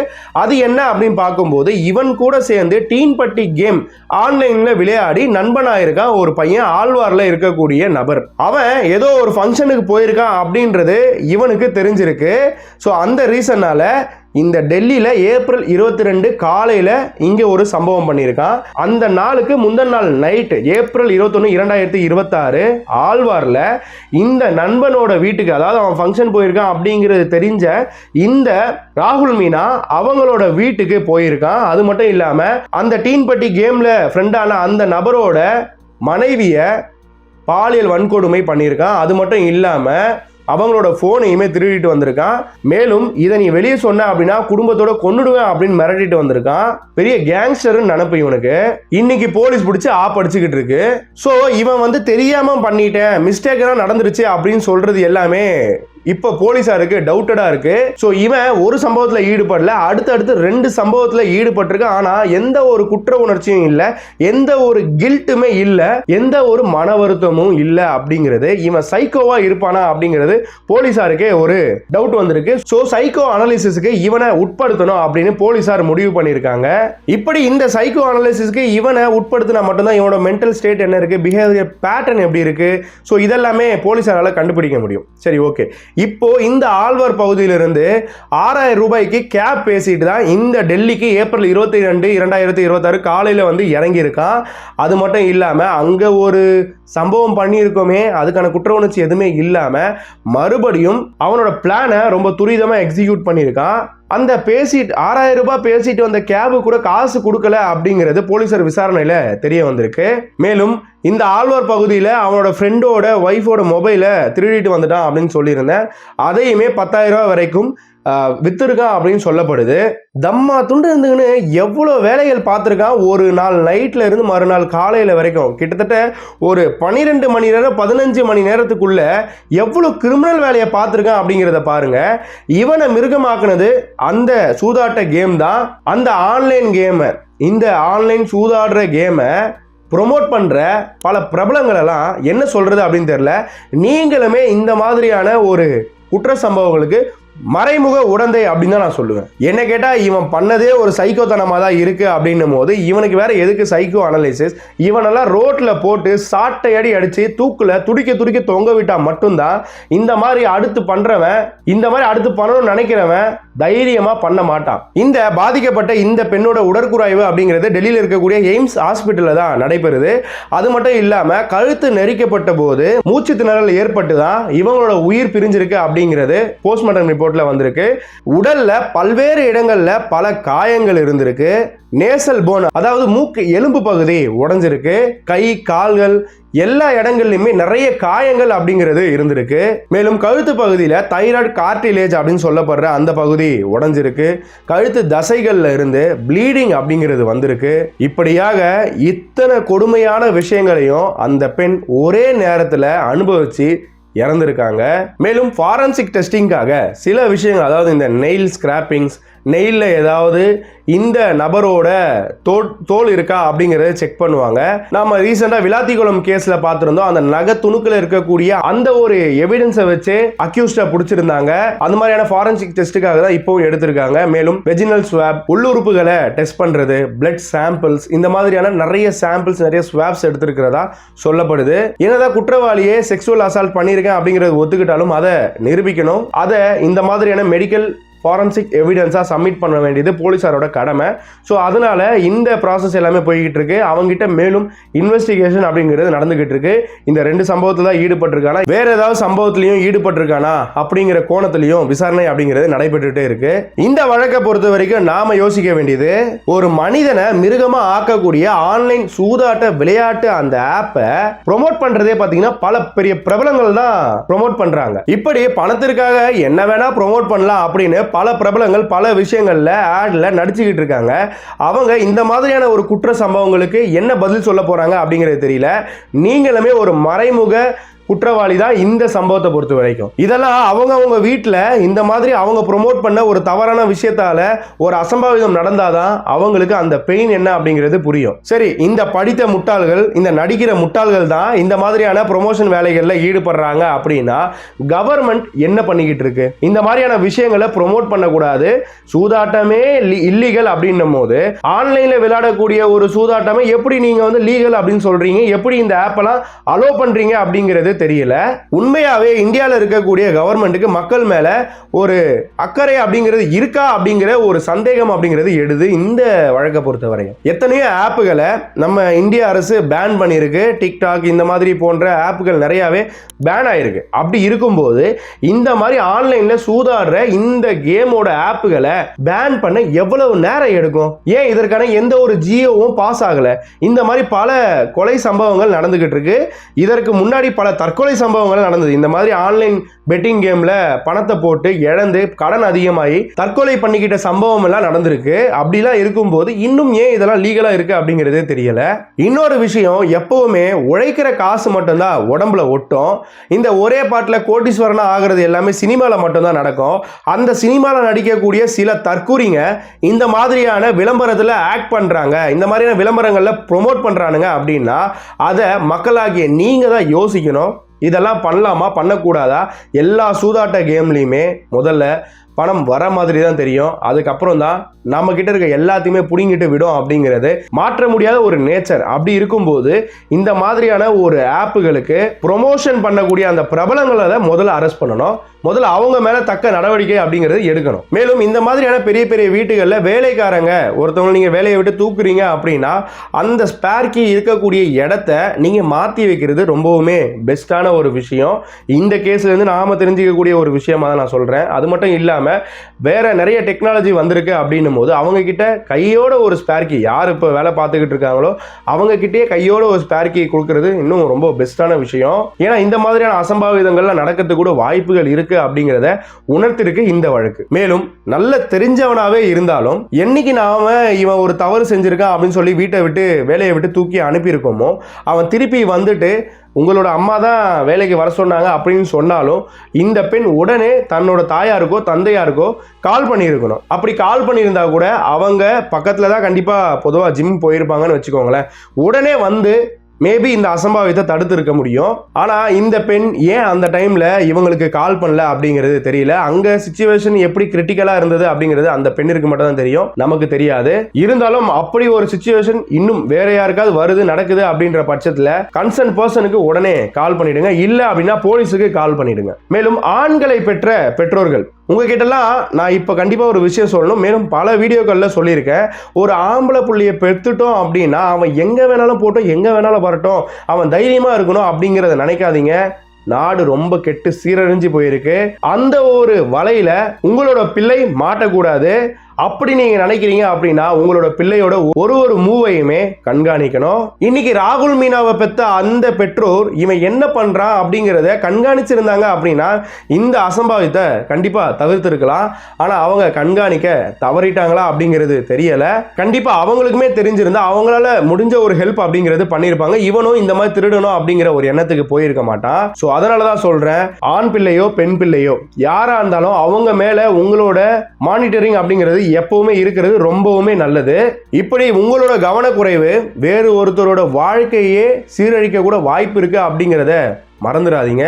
அது என்ன அப்படின்னு பார்க்கும்போது இவன் கூட சேர்ந்து டீன்பட்டி கேம் ஆன்லைன்ல விளையாடி நண்பனாயிருக்கான் ஒரு பையன், ஆழ்வார்ல இருக்கக்கூடிய நபர். அவன் ஏதோ ஒரு ஃபங்க்ஷனுக்கு போயிருக்கான் அப்படின்றது இவனுக்கு தெரிஞ்சிருக்கு. ஸோ அந்த ரீசன்னால இந்த டெல்லியில ஏப்ரல் 22 காலையில இங்க ஒரு சம்பவம் பண்ணியிருக்கான். அந்த நாளுக்கு முந்தின நாள் நைட் ஏப்ரல் 21, 2026 ஆழ்வார்ல இந்த நண்பனோட வீட்டுக்கு, அதாவது அவன் ஃபங்க்ஷன் போயிருக்கான் அப்படிங்கிறது தெரிஞ்ச இந்த ராகுல் மீனா அவங்களோட வீட்டுக்கு போயிருக்கான். அது மட்டும் இல்லாம அந்த டீன்பட்டி கேம்ல ஃப்ரெண்டான அந்த நபரோட மனைவிய பாலியல் வன்கொடுமை பண்ணியிருக்கான். அது மட்டும் இல்லாம அவங்களோட போனையுமே திருடிட்டு வந்திருக்கான். மேலும் இதை நீ வெளியே சொன்ன அப்படின்னா குடும்பத்தோட கொன்னுடுவேன் அப்படின்னு மிரட்டிட்டு வந்திருக்கான். பெரிய கேங்ஸ்டர் நினைப்பு இவனுக்கு. இன்னைக்கு போலீஸ் பிடிச்சி ஆப்படிச்சுக்கிட்டு இருக்கு. சோ இவன் வந்து தெரியாம பண்ணிட்டேன், மிஸ்டேக் தான் நடந்துருச்சு அப்படின்னு சொல்றது எல்லாமே இப்ப போலீஸாருக்கு டவுட்டடா இருக்கு. சோ இவன் ஒரு சம்பவத்துல ஈடுபடல, அடுத்தடுத்து 2 சம்பவத்துல ஈடுபட்டிருக்கான். ஆனா எந்த ஒரு குற்ற உணர்ச்சியும் இல்ல, எந்த ஒரு கில்ட்டுமே இல்ல, எந்த ஒரு மன வருத்தமும் இல்ல அப்படிங்கிறது, இவன் சைக்கோவா இருப்பானா அப்படிங்கிறது போலீஸாருக்கே ஒரு டவுட் வந்திருக்கு. சோ சைக்கோ அனாலிசிஸ்க்கு இவனை உட்படுத்தணும் அப்படின்னு போலீஸார் முடிவு பண்ணிருக்காங்க. இப்படி இந்த சைக்கோ அனாலிசிஸ்க்கு இவனை உட்படுத்தினா மட்டும்தான் இவனோட மென்டல் ஸ்டேட் என்ன இருக்கு, பிஹேவியர் பேட்டர்ன் எப்படி இருக்கு, சோ இதெல்லாமே போலீஸாரால கண்டுபிடிக்க முடியும். சரி, ஓகே. இப்போ இந்த ஆழ்வார் பகுதியிலிருந்து 6000 ரூபாய்க்கு கேப் பேசிட்டு தான் இந்த டெல்லிக்கு ஏப்ரல் 22, 2026 காலையில வந்து இறங்கி இருக்கான். அது மட்டும் இல்லாம அங்க ஒரு சம்பவம் பண்ணியிருக்கோமே, அதுக்கான குற்ற உணர்ச்சி எதுவுமே இல்லாம மறுபடியும் அவனோட பிளானை ரொம்ப துரிதமா எக்ஸிக்யூட் பண்ணியிருக்கான். அந்த பேசிட்டு 6000 ரூபாய் பேசிட்டு வந்த கேபு கூட காசு கொடுக்கல அப்படிங்கிறது போலீசார் விசாரணையில தெரிய வந்திருக்கு. மேலும் இந்த ஆழ்வார் பகுதியில் அவனோட ஃப்ரெண்டோட ஒய்ஃபோட மொபைலை திருடிட்டு வந்துட்டான் அப்படின்னு சொல்லியிருந்தேன். அதையுமே 10,000 ரூபாய் வரைக்கும் வித்துருக்கான் அப்படின்னு சொல்லப்படுது. தம்மா துண்டு இருந்துன்னு எவ்வளோ வேலைகள் பார்த்துருக்கான். ஒரு நாள் நைட்ல இருந்து மறுநாள் காலையில் வரைக்கும் கிட்டத்தட்ட ஒரு 12 மணி நேரம் 15 மணி நேரத்துக்குள்ள எவ்வளோ கிரிமினல் வேலையை பார்த்துருக்கான் அப்படிங்கிறத பாருங்க. இவனை மிருகமாக்குனது அந்த சூதாட்ட கேம் தான், அந்த ஆன்லைன் கேமை. இந்த ஆன்லைன் சூதாடுற கேமை ப்ரொமோட் பண்ற பல பிரபலங்கள் எல்லாம் என்ன சொல்றது அப்படின்னு தெரியல. நீங்களுமே இந்த மாதிரியான ஒரு குற்ற சம்பவங்களுக்கு மறைமுக உடந்தை அப்படின்னு தான் நான் சொல்லுவேன். என்ன கேட்டா இவன் பண்ணதே ஒரு சைக்கோத்தனமா தான் இருக்கு அப்படின்னும் போது இவனுக்கு வேற எதுக்கு சைக்கோ அனாலிசிஸ்? இவனெல்லாம் ரோட்ல போட்டு சாட்டை அடி அடிச்சு தூக்குல துடிக்க தொங்க விட்டா மட்டும்தான் இந்த மாதிரி அடுத்து பண்றவன், இந்த மாதிரி அடுத்து பண்ணணும்னு நினைக்கிறவன் தைரியமா பண்ண மாட்டான். இந்த பாதிக்கப்பட்ட இந்த பெண்ணோட உடற்குறாய்வு அப்படிங்கிறது டெல்லியில் இருக்கக்கூடிய எய்ம்ஸ் ஹாஸ்பிட்டல்ல தான் நடைபெறுது. அது மட்டும் இல்லாம கழுத்து நெரிக்கப்பட்ட போது மூச்சு திணறல் ஏற்பட்டு தான் இவங்களோட உயிர் பிரிஞ்சிருக்கு அப்படிங்கிறது போஸ்ட்மார்ட்டம் ரிப்போர்ட்ல வந்திருக்கு. உடல்ல பல்வேறு இடங்கள்ல பல காயங்கள் இருந்திருக்கு. நேசல் போன், அதாவது மூக்கு எலும்பு பகுதி உடைஞ்சிருக்கு. கை கால்கள் எல்லா இடங்கள்லயுமே நிறைய காயங்கள் அப்படிங்கிறது இருந்திருக்கு. மேலும் கழுத்து பகுதியில தைராய்டு கார்டிலேஜ் அப்படின்னு சொல்லப்படுற அந்த பகுதி உடைஞ்சிருக்கு. கழுத்து தசைகள்ல இருந்து ப்ளீடிங் அப்படிங்கிறது வந்திருக்கு. இப்படியாக இத்தனை கொடுமையான விஷயங்களையும் அந்த பெண் ஒரே நேரத்தில் அனுபவிச்சு இறந்திருக்காங்க. மேலும் ஃபாரன்சிக் டெஸ்டிங்காக சில விஷயங்கள், அதாவது இந்த நெயில் ஸ்கிராப்பிங்ஸ், நெயிலில் ஏதாவது இந்த நபரோட தோல் இருக்கா அப்படிங்கிறத செக் பண்ணுவாங்க. நாம ரீசெண்டா விளாத்திக்குளம் கேஸ்ல பார்த்திருந்தோம். அந்த நகை துணுக்குல இருக்கக்கூடிய அந்த ஒரு எவிடன்ஸை வச்சு அக்யூஸ்டா பிடிச்சிருந்தாங்க. அந்த மாதிரியான ஃபாரன்சிக் டெஸ்ட்டுக்காக தான் இப்பவும் எடுத்திருக்காங்க. மேலும் வெஜினல் ஸ்வாப், உள்ளுறுப்புகளை டெஸ்ட் பண்றது, பிளட் சாம்பிள்ஸ், இந்த மாதிரியான நிறைய சாம்பிள்ஸ், நிறைய ஸ்வாப்ஸ் எடுத்திருக்கிறதா சொல்லப்படுது. என்னதான் குற்றவாளியே செக்ஷுவல் அசால்ட் பண்ணியிருக்கேன் அப்படிங்கிறது ஒத்துக்கிட்டாலும் அதை நிரூபிக்கணும். அதை இந்த மாதிரியான மெடிக்கல் ஃபாரன்சிக் எவிடன்ஸா சப்மிட் பண்ண வேண்டியது போலீஸாரோட கடமை. ஸோ அதனால இந்த ப்ராசஸ் எல்லாமே போய்கிட்டு இருக்கு. அவங்ககிட்ட மேலும் இன்வெஸ்டிகேஷன் அப்படிங்கிறது நடந்துகிட்டு இருக்கு. இந்த 2 சம்பவத்துல தான் ஈடுபட்டிருக்கானா, வேற ஏதாவது சம்பவத்திலையும் ஈடுபட்டிருக்கானா அப்படிங்கிற கோணத்திலையும் விசாரணை அப்படிங்கிறது நடைபெற்றுட்டே இருக்கு. இந்த வழக்கை பொறுத்த வரைக்கும் நாம யோசிக்க வேண்டியது, ஒரு மனிதனை மிருகமா ஆக்கக்கூடிய ஆன்லைன் சூதாட்ட விளையாட்டு அந்த ஆப்பை ப்ரொமோட் பண்றதே பாத்தீங்கன்னா பல பெரிய பிரபலங்கள் தான் ப்ரொமோட் பண்றாங்க. இப்படி பணத்திற்காக என்ன வேணா ப்ரொமோட் பண்ணலாம் அப்படின்னு பல பிரபலங்கள் பல விஷயங்கள்ல ஆட்ல நடிச்சுக்கிட்டு இருக்காங்க. அவங்க இந்த மாதிரியான ஒரு குற்ற சம்பவங்களுக்கு என்ன பதில் சொல்ல போறாங்க அப்படிங்கிறது தெரியல. நீங்களுமே ஒரு மறைமுக குற்றவாளி தான் இந்த சம்பவத்தை பொறுத்த வரைக்கும். இதெல்லாம் அவங்க வீட்டில் இந்த மாதிரி அவங்க ப்ரொமோட் பண்ண ஒரு தவறான விஷயத்தால ஒரு அசம்பாவிதம் நடந்தாதான் அவங்களுக்கு அந்த பெயின் என்ன அப்படிங்கிறது புரியும். சரி, இந்த படித்த முட்டாள்கள், இந்த நடிக்கிற முட்டாள்கள் தான் இந்த மாதிரியான ப்ரொமோஷன் வேலைகளில் ஈடுபடுறாங்க அப்படின்னா கவர்மெண்ட் என்ன பண்ணிக்கிட்டு இருக்கு? இந்த மாதிரியான விஷயங்களை ப்ரொமோட் பண்ணக்கூடாது, சூதாட்டமே இல்லீகல் அப்படின்னும் போது ஆன்லைன்ல விளையாடக்கூடிய ஒரு சூதாட்டமே எப்படி நீங்க வந்து லீகல் அப்படின்னு சொல்றீங்க? எப்படி இந்த ஆப்பெல்லாம் அலோ பண்றீங்க அப்படிங்கிறது தெரியல. உண்மையாவே இந்தியாவில் இருக்கக்கூடிய கவர்மெண்ட்டுக்கு மக்கள் மேல ஒரு அக்கறை அப்படிங்கிறது இருக்கா அப்படிங்கிற ஒரு சந்தேகம் அப்படிங்கிறது எடுது இந்த வழக்கை பொறுத்தவரையும். எத்தனையோ ஆப்புகளை நம்ம இந்திய அரசு பேன் பண்ணியிருக்கு. டிக்டாக் இந்த மாதிரி போன்ற ஆப்புகள் நிறையவே பேன் ஆயிருக்கு. அப்படி இருக்கும்போது இந்த மாதிரி ஆன்லைன்ல சூதாடுற இந்த கேமோட ஆப்புகளை பேன் பண்ண எவ்வளவு நேரம் எடுக்கும்? ஏன் இதற்கான எந்த ஒரு ஜியோவும் பாஸ் ஆகல? இந்த மாதிரி பல கொலை சம்பவங்கள் நடந்துகிட்டு இருக்கு. இதற்கு முன்னாடி பல தற்கொலை சம்பவங்கள் நடந்தது. இந்த மாதிரி ஆன்லைன் பெட்டிங் கேம்ல பணத்தை போட்டு இழந்து கடன் அதிகமாகி தற்கொலை பண்ணிக்கிட்ட சம்பவம் எல்லாம் நடந்திருக்கு. அப்படிலாம் இருக்கும்போது இன்னும் ஏன் இதெல்லாம் லீகலா இருக்கு அப்படிங்கிறதே தெரியல. இன்னொரு விஷயம், எப்பவுமே உழைக்கிற காசு மட்டும்தான் உடம்புல ஒட்டும். இந்த ஒரே பாட்டில் கோடீஸ்வரனா ஆகிறது எல்லாமே சினிமாவில் மட்டும்தான் நடக்கும். அந்த சினிமாவில் நடிக்கக்கூடிய சில தற்கூரிங்க இந்த மாதிரியான விளம்பரத்தில் ஆக்ட் பண்றாங்க, இந்த மாதிரியான விளம்பரங்களில் ப்ரொமோட் பண்றானுங்க அப்படின்னா அதை மக்களாகிய நீங்க தான் யோசிக்கணும். இதெல்லாம் பண்ணலாமா பண்ணக்கூடாதா? எல்லா சூதாட்ட கேம்லையுமே முதல்ல பணம் வர மாதிரி தான் தெரியும், அதுக்கப்புறம் தான் நம்ம கிட்ட இருக்க எல்லாத்தையுமே புடிங்கிட்டு விடும் அப்படிங்கிறது மாற்ற முடியாத ஒரு நேச்சர். அப்படி இருக்கும்போது இந்த மாதிரியான ஒரு ஆப்புகளுக்கு ப்ரொமோஷன் பண்ணக்கூடிய அந்த பிரபலங்களை முதல்ல அரெஸ்ட் பண்ணணும், முதல்ல அவங்க மேல தக்க நடவடிக்கை அப்படிங்கிறது எடுக்கணும். மேலும் இந்த மாதிரியான பெரிய பெரிய வீட்டுகளில் வேலைக்காரங்க ஒருத்தவங்க நீங்க வேலையை விட்டு தூக்குறீங்க அப்படின்னா அந்த ஸ்பேர் கீ இருக்கக்கூடிய இடத்த நீங்க மாற்றி வைக்கிறது ரொம்பவுமே பெஸ்டான ஒரு விஷயம். இந்த கேஸ்ல இருந்து நாம தெரிஞ்சிக்கக்கூடிய ஒரு விஷயமா தான் நான் சொல்றேன். அது மட்டும் இல்லாம வேற நிறைய டெக்னாலஜி வந்திருக்கு அப்படின்னும் போது அவங்க கிட்ட கையோட ஒரு ஸ்பேர் கீ, யார் இப்போ வேலை பார்த்துக்கிட்டு இருக்காங்களோ அவங்க கிட்டே கையோட ஒரு ஸ்பேர் கீ கொடுக்கறது இன்னும் ரொம்ப பெஸ்டான விஷயம். ஏன்னா இந்த மாதிரியான அசம்பாவிதங்கள்லாம் நடக்கிறதுக்கு கூட வாய்ப்புகள் இருக்கு அப்படிங்கிறத உணர்த்திருக்கு இந்த வழக்கு. மேலும் நல்ல தெரிஞ்சவனாவே இருந்தாலும் என்னைக்கு நாம இவன் ஒரு தவறு செஞ்சிருக்கான் அப்படின்னு சொல்லி வீட்டை விட்டு வேலையை விட்டு தூக்கி அனுப்பியிருக்கோமோ அவன் திருப்பி வந்துட்டு உங்களோட அம்மா தான் வேலைக்கு வர சொன்னாங்க அப்படின்னு சொன்னாலும் இந்த பெண் உடனே தன்னோட தாயாருக்கோ தந்தையாருக்கோ கால் பண்ணியிருக்கணும். அப்படி கால் பண்ணியிருந்தா கூட அவங்க பக்கத்தில் தான் கண்டிப்பாக பொதுவாக ஜிம் போயிருப்பாங்கன்னு வச்சுக்கோங்களேன். உடனே வந்து மேபி இந்த அசம்பாவிதத்தை தடுத்து இருக்க முடியும். ஆனா இந்த பெண் ஏன் அந்த டைம்ல இவங்களுக்கு கால் பண்ணல அப்படிங்கிறது தெரியல. அங்க சிச்சுவேஷன் எப்படி கிரிட்டிக்கலா இருந்தது அப்படிங்கிறது அந்த பெண்ணிற்கு மட்டும் தான் தெரியும், நமக்கு தெரியாது. இருந்தாலும் அப்படி ஒரு சிச்சுவேஷன் இன்னும் வேற யாருக்காவது வருது நடக்குது அப்படின்ற பட்சத்துல கன்சர்ன் பர்சனுக்கு உடனே கால் பண்ணிடுங்க, இல்ல அப்படின்னா போலீஸுக்கு கால் பண்ணிடுங்க. மேலும் ஆண்களை பெற்ற பெற்றோர்கள் உங்ககிட்டலாம் நான் இப்போ கண்டிப்பாக ஒரு விஷயம் சொல்லணும். மேலும் பல வீடியோக்களில் சொல்லியிருக்கேன், ஒரு ஆம்பளை புள்ளியை பெற்றுட்டோம் அப்படின்னா அவன் எங்கே வேணாலும் போட்டோம் எங்கே வேணாலும் வரட்டும், அவன் தைரியமாக இருக்கணும் அப்படிங்கிறத நினைக்காதீங்க. நாடு ரொம்ப கெட்டு சீரழிஞ்சு போயிருக்கு. அந்த ஒரு வலையில உங்களோட பிள்ளை மாட்டக்கூடாது. அப்படி நீங்க நினைக்கிறீங்க அப்படின்னா உங்களோட பிள்ளையோட ஒரு மூவையுமே கண்காணிக்கணும். இன்னைக்கு ராகுல் மீனாவை பெற்ற அந்த பெற்றோர் இவன் என்ன பண்றான் அப்படிங்கிறத கண்காணிச்சிருந்தாங்க அப்படின்னா இந்த அசம்பாவிதத்தை கண்டிப்பா தவிர்த்திருக்கலாம். ஆனா அவங்க கண்காணிக்க தவறிட்டாங்களா அப்படிங்கிறது தெரியல. கண்டிப்பா அவங்களுக்குமே தெரிஞ்சிருந்தா அவங்களால முடிஞ்ச ஒரு ஹெல்ப் அப்படிங்கிறது பண்ணியிருப்பாங்க. இவனும் இந்த மாதிரி திருடணும் அப்படிங்கிற ஒரு எண்ணத்துக்கு போயிருக்க மாட்டான். ஸோ அதனாலதான் சொல்றேன், ஆண் பிள்ளையோ பெண் பிள்ளையோ யாரா இருந்தாலும் அவங்க மேல உங்களோட மானிட்டரிங் அப்படிங்கிறது எப்பவுமே இருக்கிறது ரொம்பவுமே நல்லது. இப்படி உங்களோட கவனக்குறைவு வேறு ஒருத்தரோட வாழ்க்கையே சீரழிக்க கூட வாய்ப்பு இருக்கு அப்படிங்கிறத மறந்துடாதீங்க.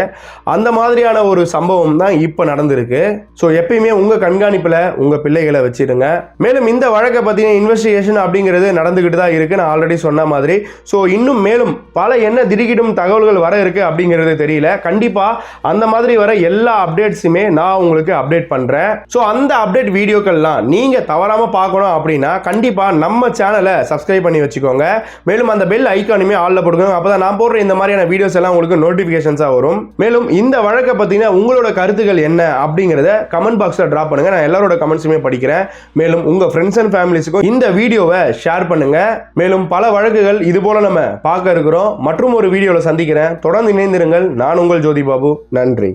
அந்த மாதிரியான ஒரு சம்பவம் தான் இப்போ நடந்திருக்கு. ஸோ எப்பயுமே உங்கள் கண்காணிப்பில் உங்கள் பிள்ளைகளை வச்சிருங்க. மேலும் இந்த வழக்கை பற்றின இன்வெஸ்டிகேஷன் அப்படிங்கிறது நடந்துக்கிட்டு தான் இருக்குது, நான் ஆல்ரெடி சொன்ன மாதிரி. ஸோ இன்னும் மேலும் பல என்ன திடுக்கிடும் தகவல்கள் வர இருக்குது அப்படிங்கிறது தெரியல. கண்டிப்பாக அந்த மாதிரி வர எல்லா அப்டேட்ஸுமே நான் உங்களுக்கு அப்டேட் பண்ணுறேன். ஸோ அந்த அப்டேட் வீடியோக்கள்லாம் நீங்கள் தவறாமல் பார்க்கணும் அப்படின்னா கண்டிப்பாக நம்ம சேனலை சப்ஸ்கிரைப் பண்ணி வச்சுக்கோங்க. மேலும் அந்த பெல் ஐக்கானுமே ஆளில் போட்டுக்கோங்க. அப்போ தான் நான் போடுற இந்த மாதிரியான வீடியோஸ் எல்லாம் உங்களுக்கு நோட்டிஃபிகேஷன் வரும். மேலும் இந்த வழக்கை பத்தின உங்களோட கருத்துக்கள் என்ன அப்படிங்கறத கமெண்ட் பாக்ஸ்ல டிராப் பண்ணுங்க, நான் எல்லாரோட கமெண்ட்ஸுமே படிக்கிறேன். மேலும் உங்க ஃப்ரெண்ட்ஸ் அண்ட் ஃபேமிலிஸ்க்கும் இந்த வீடியோவை ஷேர் பண்ணுங்க. மேலும் பல வழக்குகள் இது போல நம்ம பார்க்க இருக்கிறோம். மற்றும் ஒரு வீடியோல சந்திக்கிறேன். தொடர்ந்து இணைந்திருங்கள். நான் உங்கள் ஜோதி பாபு. நன்றி.